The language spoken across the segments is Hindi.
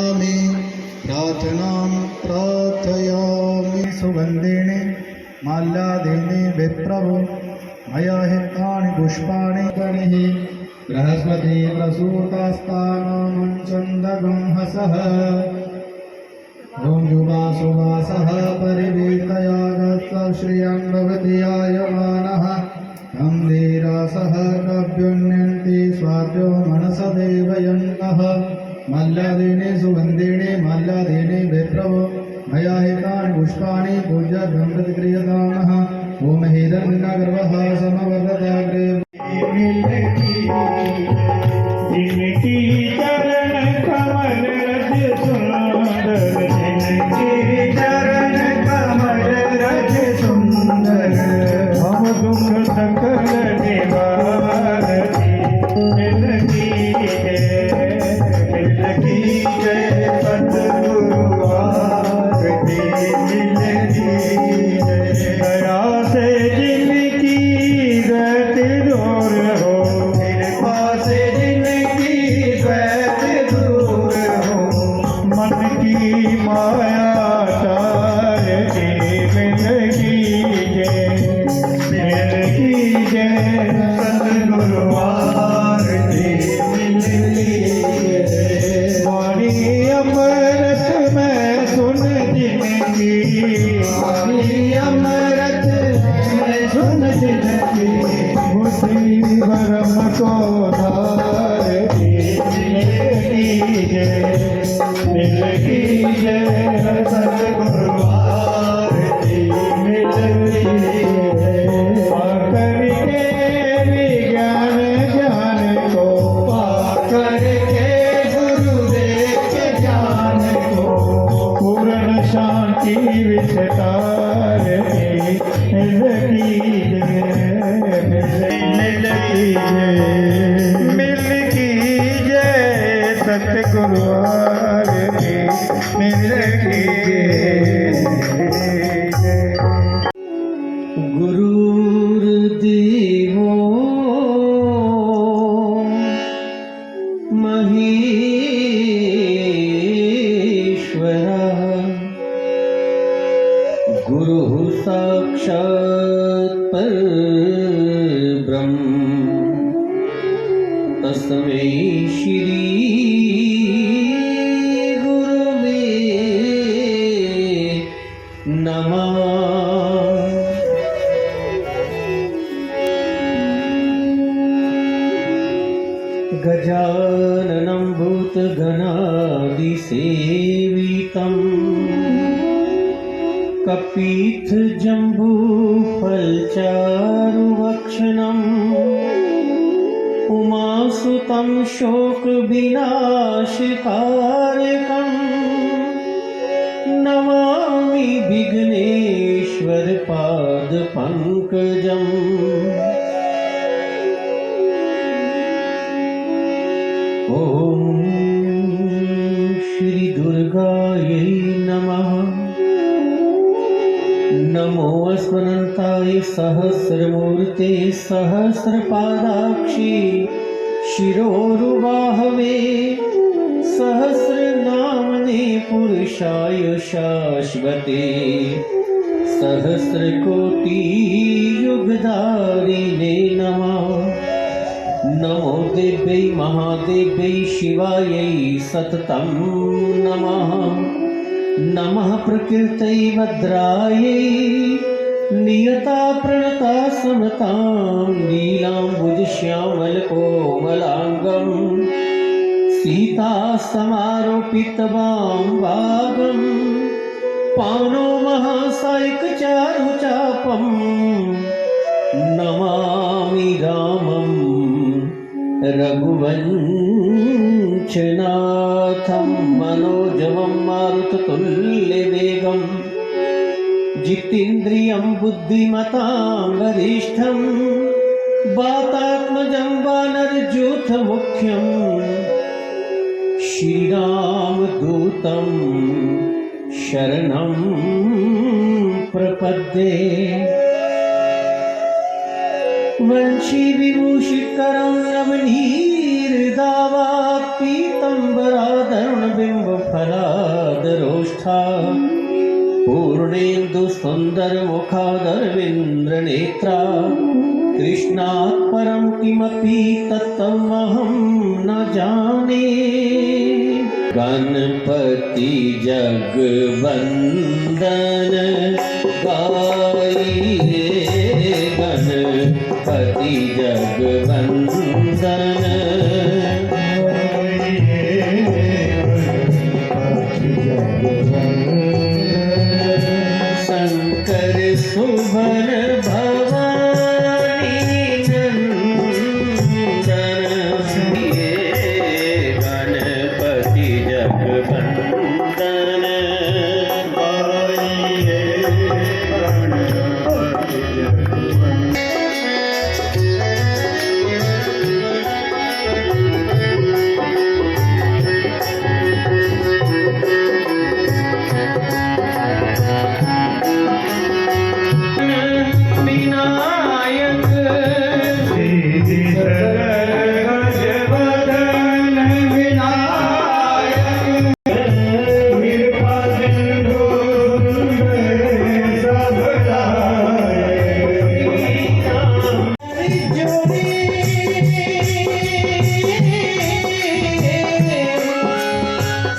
समर्पयामि प्रार्थनां प्रार्थयामि सुगन्धेन माल्यादेने विप्रभो मया हितानि पुष्पाणि गणिः बृहस्पति प्रसूतास्तानं चन्दगं हसः युवासुवासः परिवीतयागत्स श्रियं भवति आयमानः तं धीरासः कव्युन्यन्ति स्वाद्यो मनसदेवयन्तः मल्लादेने सुगन्धेने माल्यादेने विप्रभो मया हितानि पुष्पाणि पूज्यर्थं प्रतिक्रियतामः ओम हिरण्यगर्भः समवर्तताग्रे जिनकी चरण कमल रज सुंदर जिनकी चरण कमल रज सुंदर हम दुख सकल निवारती जिनकी जय सतगुरु आरती जिनकी दया से जिनकी गत दूर हो कृपा से जिनकी गत दूर हो मन की माया तार के मिलगी जय सतगुरु आरती मिलगी वाणी अमृत में सुन जिनकी वाणी अमृत में सुन जिनकी बुद्धि भरम को धारती मिलगी जय सतगुरु आरती मिलगी पाकर के विज्ञान ज्ञान को पाकर के गुरुदेव के ज्ञान को पूर्ण शांति विस्तार मिलगी जय सतगुरु आरती मिलगी गुरुर्देवो महेश्वरः गुरुः साक्षात् परब्रह्म तस्मै श्री गुरुवे नमः गजाननं भूतगणादिसेवितं कपित्थजम्बूफलचारुभक्षणम् उमासुतं शोकविनाशकारकम् नमामि विघ्नेश्वरपादपङ्कजम् ॐ श्री दुर्गायै नमः नमो अस्मन्ताय सहस्रमूर्ते सहस्रपादाक्षी शिरोरुबाहवे सहस्रनामने पुरुषाय शाश्वते सहस्रकोटियुगधारिणे नमः नमो देव्यै महादेव्यै शिवायै सततं नमः नमः प्रकृत्यै भद्रायै नियता प्रणता समतां नीलाम्बुजश्यामलकोमलाङ्गं सीता समारोपितवां पानो महासायिकचारुचापं नमामि रामं रघुवंशनाथं मनोजवं मारुततुल्यवेगं जितेन्द्रियं बुद्धिमतां वरिष्ठं वातात्मजं वानरयूथमुख्यं श्रीरामदूतं शरणं प्रपद्ये वंशी विभूषितकरं नवनीरदावा पीतम्बराधरणबिम्बं फलादरोष्ठा पूर्णेन्दु सुंदर मुखादरविन्द्रनेत्रा कृष्णात् परं किमपि तत्त्वमहं न जाने। गणपति जगवंदन गाई रे गणपति जगवंदन शंकर सुभन भवानी नंदन गणपति जगवंदन विनायक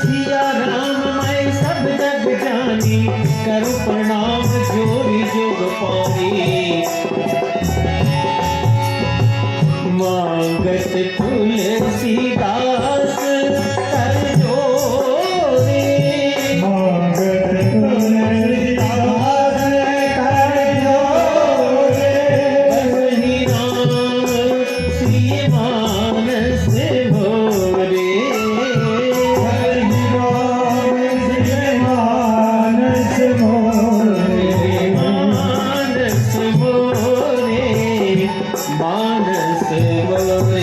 सिया राम मैं सब जग जानी करूं प्रणाम जोरी जोग पानी। मांगत तुलसीदास कर जोरे बरही राम श्री मानस भोरे मानस मोरे मानस मोरे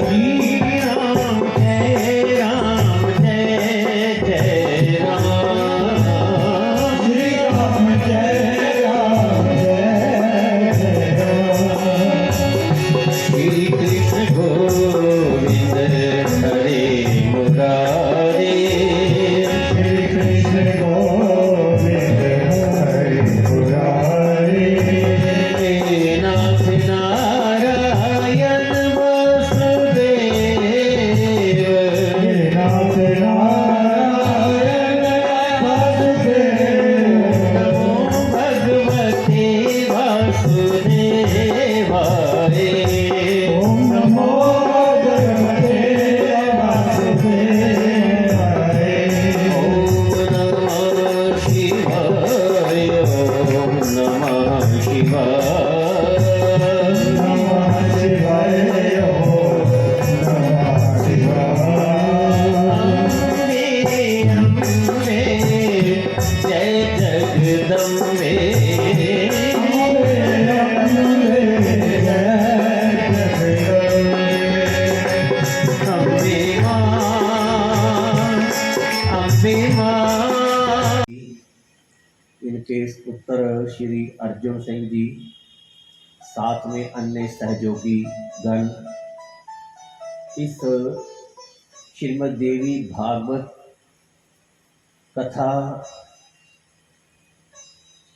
श्री राम जय जय राम श्री कृष्ण गोविंद हरे मुरारे नाथ नारायण वासुदेव नमो भगवते वासुदेवाय ओम नमो भगवते इनके पुत्र श्री अर्जुन सिंह जी साथ में अन्य सहयोगी गण इस श्रीमद् देवी भागवत कथा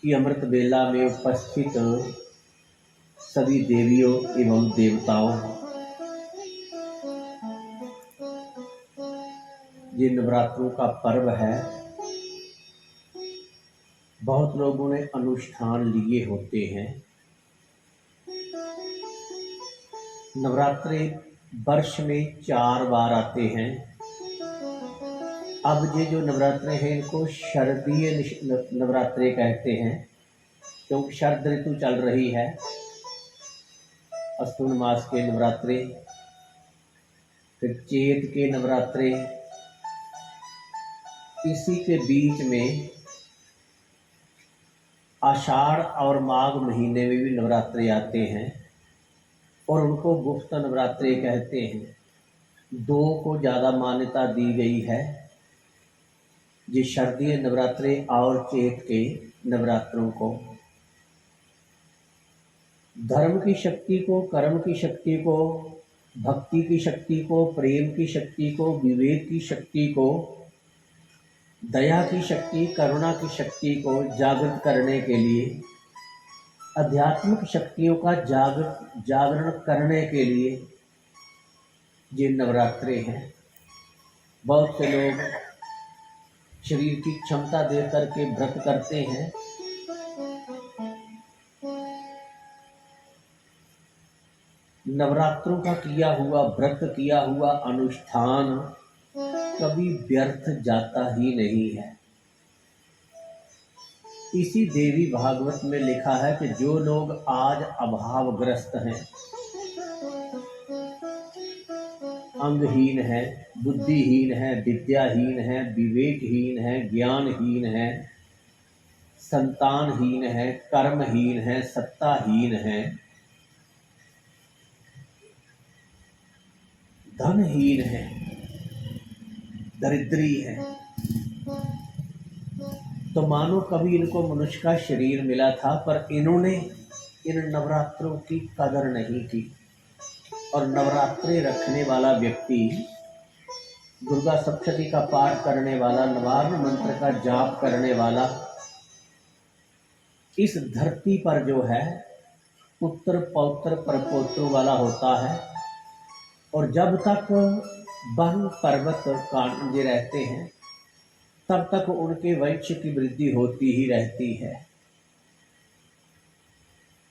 की अमृत बेला में उपस्थित सभी देवियों एवं देवताओं, ये नवरात्रों का पर्व है। बहुत लोगों ने अनुष्ठान लिए होते हैं। नवरात्रे वर्ष में 4 बार आते हैं। अब ये जो नवरात्रे हैं इनको शरदीय नवरात्रे कहते हैं, क्योंकि शरद ऋतु चल रही है। अश्विन मास के नवरात्रे, फिर चैत के नवरात्रे, इसी के बीच में आषाढ़ और माघ महीने में भी नवरात्रे आते हैं और उनको गुप्त नवरात्रे कहते हैं। 2 को ज़्यादा मान्यता दी गई है, ये शरदीय नवरात्रे और चैत के नवरात्रों को। धर्म की शक्ति को, कर्म की शक्ति को, भक्ति की शक्ति को, प्रेम की शक्ति को, विवेक की शक्ति को, दया की शक्ति, करुणा की शक्ति को जागृत करने के लिए, आध्यात्मिक शक्तियों का जागरण करने के लिए ये नवरात्रे हैं। बहुत से लोग शरीर की क्षमता दे करके व्रत करते हैं। नवरात्रों का किया हुआ व्रत, किया हुआ अनुष्ठान कभी व्यर्थ जाता ही नहीं है। इसी देवी भागवत में लिखा है कि जो लोग आज अभावग्रस्त हैं, अंगहीन है, बुद्धिहीन है, विद्याहीन है, विवेकहीन है, ज्ञानहीन है, संतानहीन है, कर्महीन है, सत्ताहीन है, धनहीन है, दरिद्री है, तो मानो कभी इनको मनुष्य का शरीर मिला था, पर इन्होंने इन नवरात्रों की कदर नहीं की। और नवरात्रे रखने वाला व्यक्ति, दुर्गा सप्तशती का पाठ करने वाला, नवार्न मंत्र का जाप करने वाला, इस धरती पर जो है पुत्र पौत्र परपोत्रों वाला होता है। और जब तक वन पर्वत कांटे रहते हैं, तब तक उनके वंश की वृद्धि होती ही रहती है।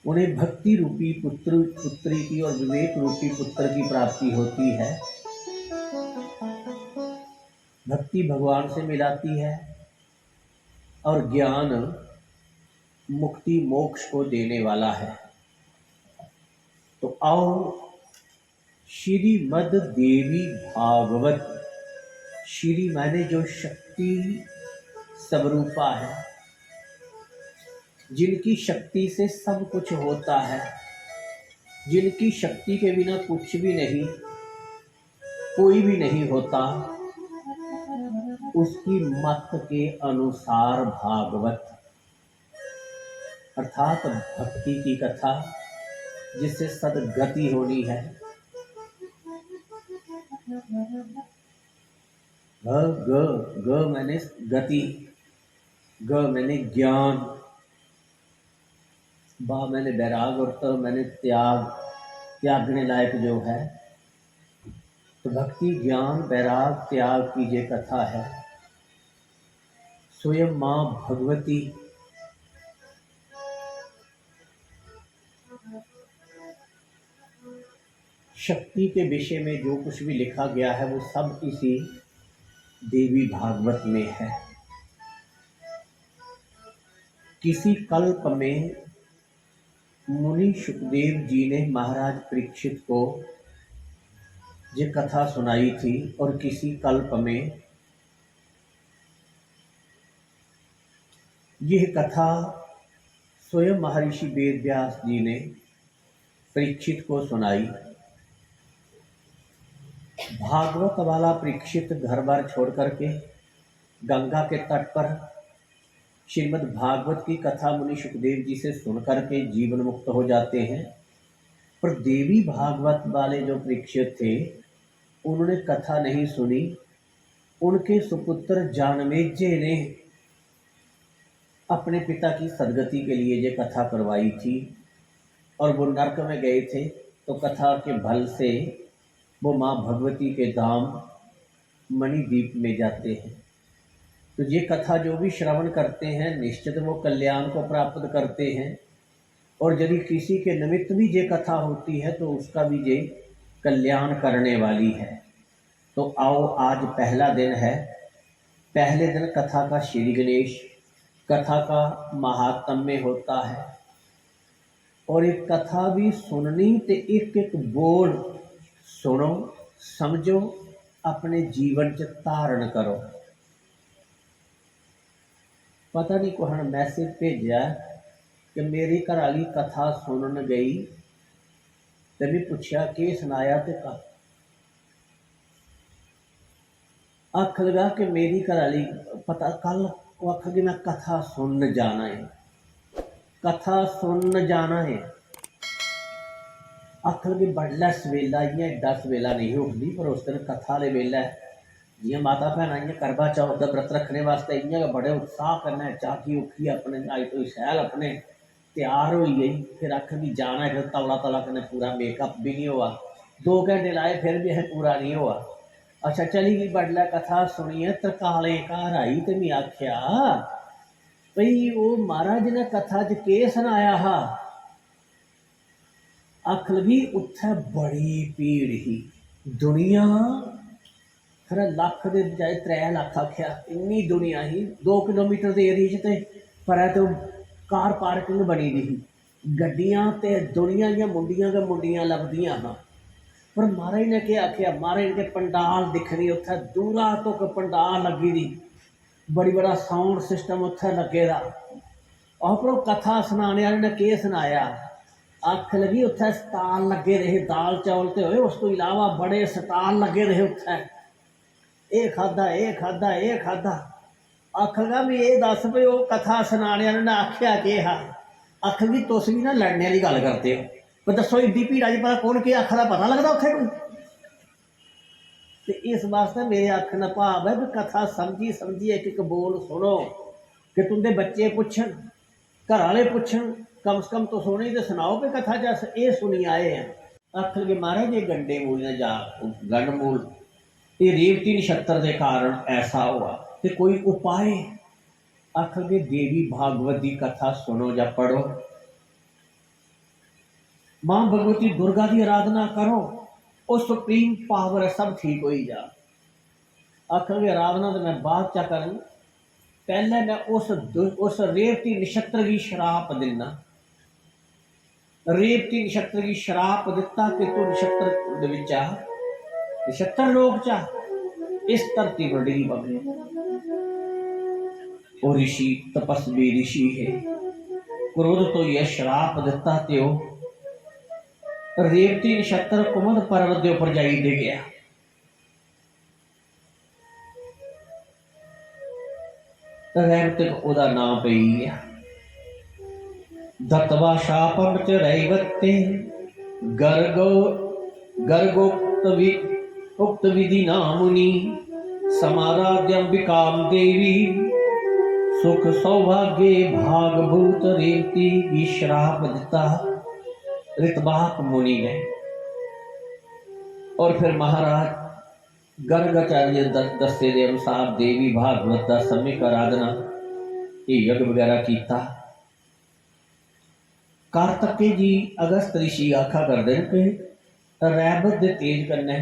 उन्हें भक्ति रूपी पुत्री की और विवेक रूपी पुत्र की प्राप्ति होती है। भक्ति भगवान से मिलाती है और ज्ञान मुक्ति मोक्ष को देने वाला है। तो आओ श्रीमद् देवी भागवत, श्री माने जो शक्ति स्वरूपा है, जिनकी शक्ति से सब कुछ होता है, जिनकी शक्ति के बिना कुछ भी नहीं, कोई भी नहीं होता, उसकी मत के अनुसार भागवत अर्थात भक्ति की कथा, जिससे सदगति होनी है। ग मैंने गति, ग मैंने ज्ञान, बा मैंने वैराग और त मैंने त्याग, त्यागने लायक जो है। तो भक्ति ज्ञान वैराग त्याग की ये कथा है। स्वयं माँ भगवती शक्ति के विषय में जो कुछ भी लिखा गया है वो सब इसी देवी भागवत में है। किसी कल्प में मुनि सुखदेव जी ने महाराज परीक्षित को ये कथा सुनाई थी, और किसी कल्प में यह कथा स्वयं महर्षि वेद व्यास जी ने परीक्षित को सुनाई। भागवत वाला परीक्षित घर बार छोड़ करके गंगा के तट पर श्रीमद् भागवत की कथा मुनि सुखदेव जी से सुन करके जीवन मुक्त हो जाते हैं। पर देवी भागवत वाले जो परीक्षित थे, उन्होंने कथा नहीं सुनी। उनके सुपुत्र जानमेजय ने अपने पिता की सदगति के लिए ये कथा करवाई थी, और वो नरक में गए थे। तो कथा के बल से वो माँ भगवती के धाम मणिद्वीप में जाते हैं। तो ये कथा जो भी श्रवण करते हैं, निश्चित वो कल्याण को प्राप्त करते हैं। और यदि किसी के निमित्त भी ये कथा होती है तो उसका भी ये कल्याण करने वाली है। तो आओ, आज पहला दिन है। पहले दिन कथा का श्री गणेश, कथा का महात्म्य होता है। और एक कथा भी सुननी तो एक एक बोल सुनो, समझो, अपने जीवन च धारण करो। पता नहीं कोई मैसेज भेजा कि मेरी घरवाली कथा सुनन गई, तो मैं पूछा कि सुनाया, तो आख लगा कि मेरी घरवाली पता कल वो आख मैं कथा सुन जाना है, कथा सुन जाना है। आखन कि बडलै सवेला इ'यां एड्डा सवेला नहीं उठदी, पर उस दिन कथा दे बेल्लै जियां माता भैनां इ'यां करवा चौथ दा व्रत रक्खने वास्ते इ'यां गै बड़े उत्साह कन्नै जागी उट्ठियै अपने न्हाई धोई शैल अपने तैयार होई गई। फिर आखन कि जाना है, फिर तौला तौला कन्नै पूरा मेकअप भी नहीं हुआ, 2 घैंटे लाए फिर भी असें पूरा नहीं हुआ। अच्छा चली गई बडलै कथा सुनिए, तरकाले घर आई ते मैं आख्या भई वो महाराज ने कथा च केह् सनाया हा। आख लगी उत्थे बड़ी भीड़ ही, दुनिया खरा लख के बजाय 3 लाख आख्या, इन्नी दुनिया ही। 2 किलोमीटर के एरिए च ते पर तो कार पार्किंग बनी दी ही, गड्डियां ते दुनिया दियां मुंडियां गै मुंडियां लभदियां हाँ। पर महाराज ने क्या आख्या, महाराज के पंडाल दिखनी उत्थे दूरा तक पंडाल लगी दी, बड़ी बड़ा साउंड सिस्टम उत्थे लगे दा। और पर कथा सुनाने वाले ने केह् सनाया, आख लगी उत्थे स्टाल लगे रहे, दाल चौल तो होए, उस तो इलावा बड़े स्टाल लगे रहे उत्थे, ये खादा ये खादा ये खादा। आखगा भी ये दस भी वो कथा सुनाने वाले ने आख्या केह् हा। आख लगी तुस भी ना लड़ने वाली गल करते हो, पर दसो एड्डी भीड़ा च पता कौन केह् आखदा पता लगदा उत्थे कोई। ते इस वास्ते मेरे आखने दा भाव है भी कथा समझी समझिए एक एक बोल सुनो, कि तुंदे बच्चे पुछन, घर वाले पुछन, कम से कम तुस उ'नें ते सुनाओ कि कथा च अस एह् सुनी आए हैं। आख लगे महाराज ये गंडे मूल ने जा गंड मूल ये रेवती नक्षत्र के कारण ऐसा हुआ, तो कोई उपाय। आख लगे देवी भागवत की कथा सुनो या पढ़ो, मां भगवती दुर्गा की आराधना करो, वो सुप्रीम पावर है, सब ठीक हो ही जा। आख लगे आराधना तो मैं बाद चा करूँ, पहले मैं उस रेवती नक्षत्र की श्राप देना। रेवती नक्षत्र की श्राप दिता कि तू नक्षत्र नक्षत्र लोक चा इस धरती पर डिगी पवे। वो ऋषि तपस्वी ऋषि है, क्रोध तो यह श्राप दिता ते रेवती नक्षत्र कुमुद पर्वत के उपर जाई दे गया। रैवतिक ओदा नाम पई गया। दत्वा शापम च रैवते गर्गो उक्त विधि नामुनि समाराध्यंबिकाम देवी सुख सौभाग्य भागभूत रेवती की श्राप दिता ऋतवाक मुनि ने। और फिर महाराज गर्गाचार्य दस्ते के अनुसार देवी भागवत का सम्यक आराधना यज्ञ वगैरह किया। कार्तिकेय जी अगस्त ऋषि आखा करते हैं कि रैवत के तेज कन्या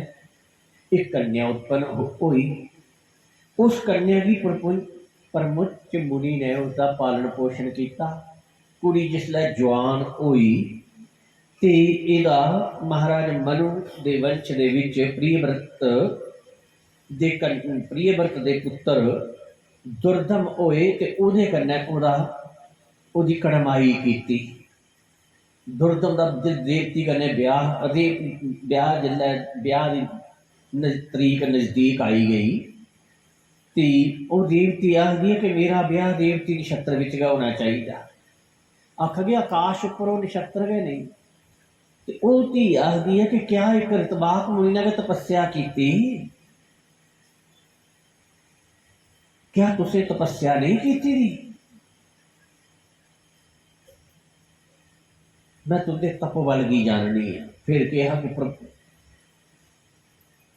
एक कन्या उत्पन्न हुई। उस कन्या की प्रमुच मुनि ने उसका पालन पोषण किया। कुड़ी जिसलै जवान हुई तो इहदा महाराज मनु के वंश दे विच प्रियव्रत दे पुत्र दुर्दम होए ते उहदे कन्नै ओहदी कड़माई की। दुर्दम दा देवती कन्नै ब्याह जिसलै ब्याह की तरीक नज़दीक आई गई तो वह देवती आखदी है कि मेरा ब्याह देवती नक्षत्र विच गै होना चाहिए। आख गया आकाश उपर वो नक्षत्र गै नहीं, तो वह धी आखदी है कि क्या एक ऋतवाक मुनि ने तपस्या की, क्या तुसे तपस्या नहीं की थी? मैं तुझे तप वल की जाननी है। फिर कहा कि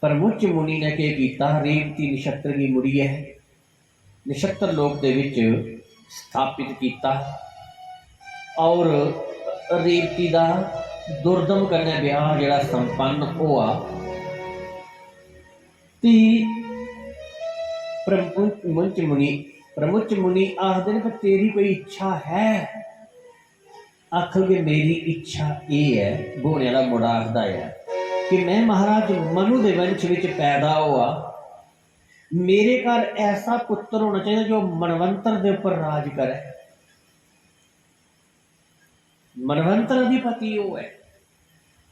प्रमुच मुनि ने क्या किया, रेवती नक्षत्र की मुड़ी है नक्षत्र लोक दे विच स्थापित किया और रेवती का दुर्दम कन्नै ब्याह जिहड़ा संपन्न हुआ। ती प्रमुच मुनि आखदे ने कि तेरी कोई इच्छा है? आखोगे मेरी इच्छा ये है, घोड़े वाला मुड़ा आखदा है कि मैं महाराज मनु के वंश विच पैदा हुआ, मेरे घर ऐसा पुत्र होना चाहिए जो मनवंतर के उपर राज करे। मनवंतर अधिपति वो है।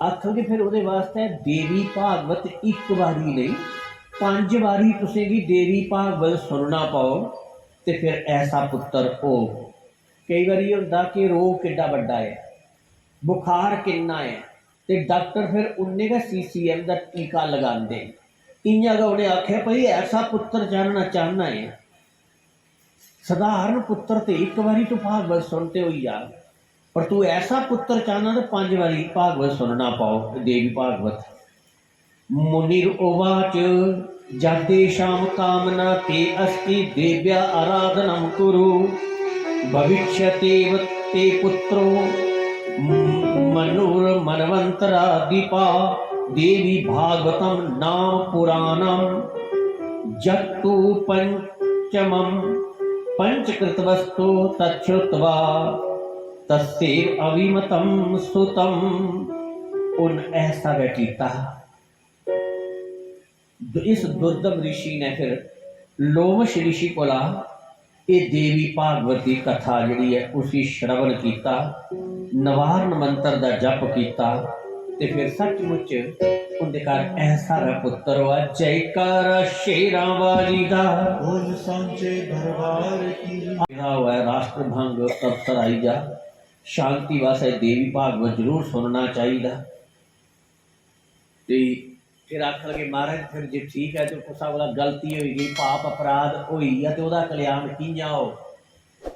आखोगे फिर वो वास्ते देवी भागवत एक बारी नहीं 5 बारी तुसें भी देवी भागवत सुनना पाओ तो फिर ऐसा पुत्र हो। कई बार होंदा कि रोग किड्डा वड्डा है, बुखार किन्ना है, ते डॉक्टर फिर उन्हें का CCM का टीका लगाते इयां गै उन्हें आख्या भाई ऐसा पुत्र जानना चाहना है सधारण पुत्र तो एक बारी तो भागवत सुनते हो जा पर तू ऐसा पुत्र चाहना तो 5 बारी भागवत सुनना पाओ देवी भागवत। मुनिर उवाच जातेषां कामना ते अस्ति देव्या आराधनं कुरु भविष्यतेव ते पुत्रो मनुर्मन्वन्तरादिपा देवी भागवतं नाम पुराणं जत्तु पंचमं पंचकृतवस्तु तच्छ्रुत्वा तस्यैव अविमतं सुतं। उन ऐसा व्यतीता इस दुर्दम ऋषि ने फिर लोमश ऋषि को ला ये देवी भागवत की कथा जी है उसी श्रवण किया नवारण मंत्र का जप किया ते फिर सचमुच उनके घर ऐसा रा पुत्र हुआ। जयकारा शेरां वाली दा बोल सांचे दरबार की हुआ है राष्ट्रभंग अवसर आई जा शांति वास्ते देवी भागवत जरूर सुनना चाहिए। फिर आख लगे महाराज फिर जे ठीक है तो कुसा वाला गलती हुई गई पाप अपराध हुई है तो वह कल्याण किया हो।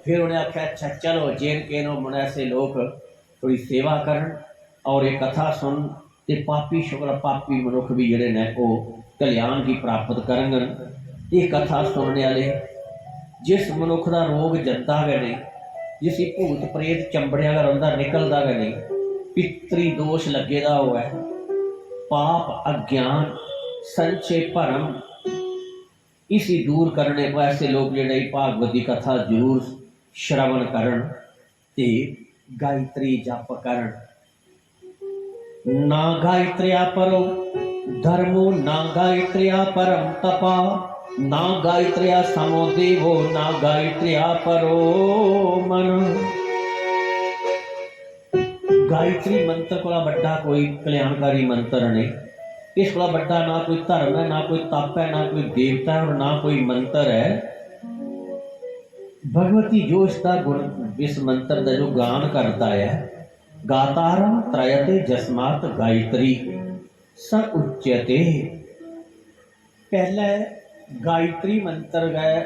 फिर उन्हें आख्या अच्छा चलो जेन के नो मन ऐसे लोग थोड़ी सेवा करन और ये कथा सुन ते पापी शुक्र पापी मनुख भी जड़े ने वो कल्याण की प्राप्त करन। ये कथा सुनने वाले जिस मनुख का रोग जंदा गए नहीं जिस भूत प्रेत चंबड़िया का रहा निकलता गए नहीं पितरी दोष लगेदा हुआ है पाप अज्ञान संचय भरम इसी दूर करने को ऐसे लोग जो भागवत की कथा जरूर श्रवण करन ते गायत्री जप करन। ना गायत्र्या परो धर्मो ना गायत्र्या परम तपा ना गायत्र्या समो देवो ना गायत्र्या परो मन। गायत्री मंत्र को बड़ा कोई कल्याणकारी मंत्र नहीं इस को बड़ा ना कोई धर्म है ना कोई तप है ना कोई देवता है और ना कोई मंत्र है। भगवती जो इसका गुण इस मंत्र का जो गान करता है गातारम त्रयते जस्मात गायत्री स उच्यते। पहले गायत्री मंत्र गए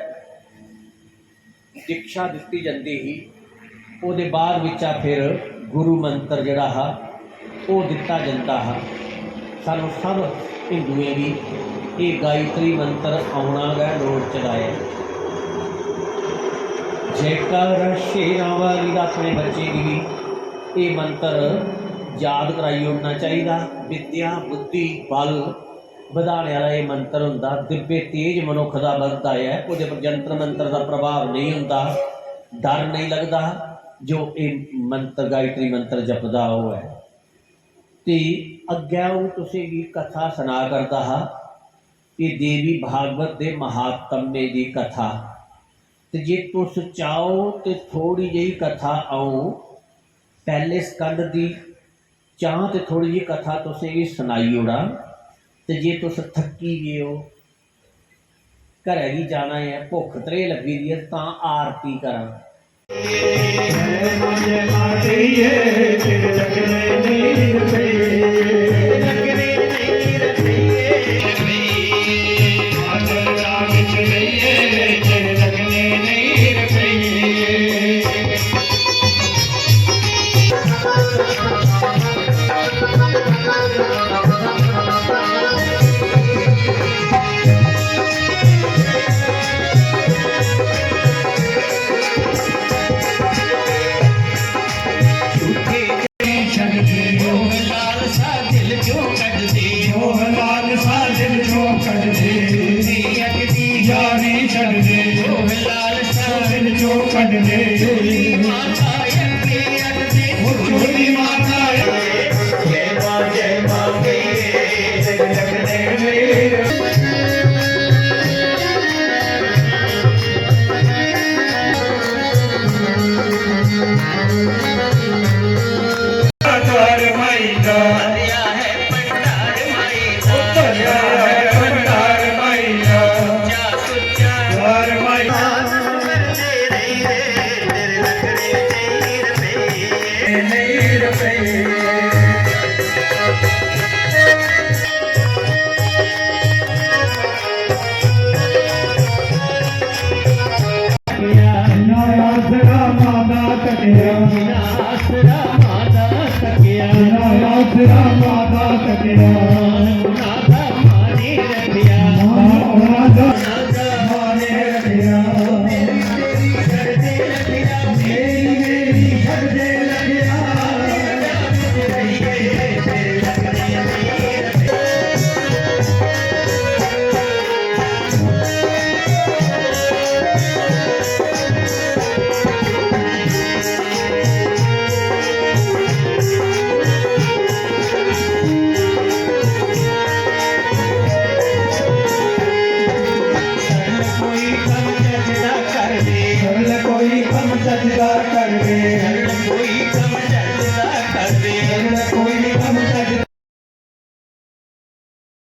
दीक्षा दी जाती ही ਉਹਦੇ ਬਾਅਦ ਵਿੱਚ फिर गुरु मंत्र जड़ा हा वो दिता जाता हा। सानू सब हिंदुएं भी ये गायत्री मंत्र आना गै लोड़ चलाए। जयकारा शेरां वाली दा अपने बच्चे की भी ये मंत्र याद कराई होना चाहिए। विद्या बुद्धि बल ਵਧਾਉਣ वाला ये मंत्र हुंदा दिव्य तेज मनुख का बलदा है वो जंत्र मंत्र का प्रभाव नहीं हुंदा डर नहीं लगता जो ये मंत्र गायत्री मंत्र जपदा हो है। तो अग्गै तुसी भी कथा सुना करता हा कि देवी भागवत के महात्म्य की कथा तो जे तुस चाहो तो थोड़ी जी कथा आऊँ पहले स्कंद की चाह तो थोड़ी जी कथा तुसी भी सुनाई ओड़ा तो जे तुस थकी गए हो घर ही जाना है भुख त्रे लगी दी है तो आरती करा। जय मां कहिए तेरे लगने नहीं रखिए लगने नहीं रखिए आदर राग चलिए तेरे लगने नहीं रखिए। तेरे लगने नानक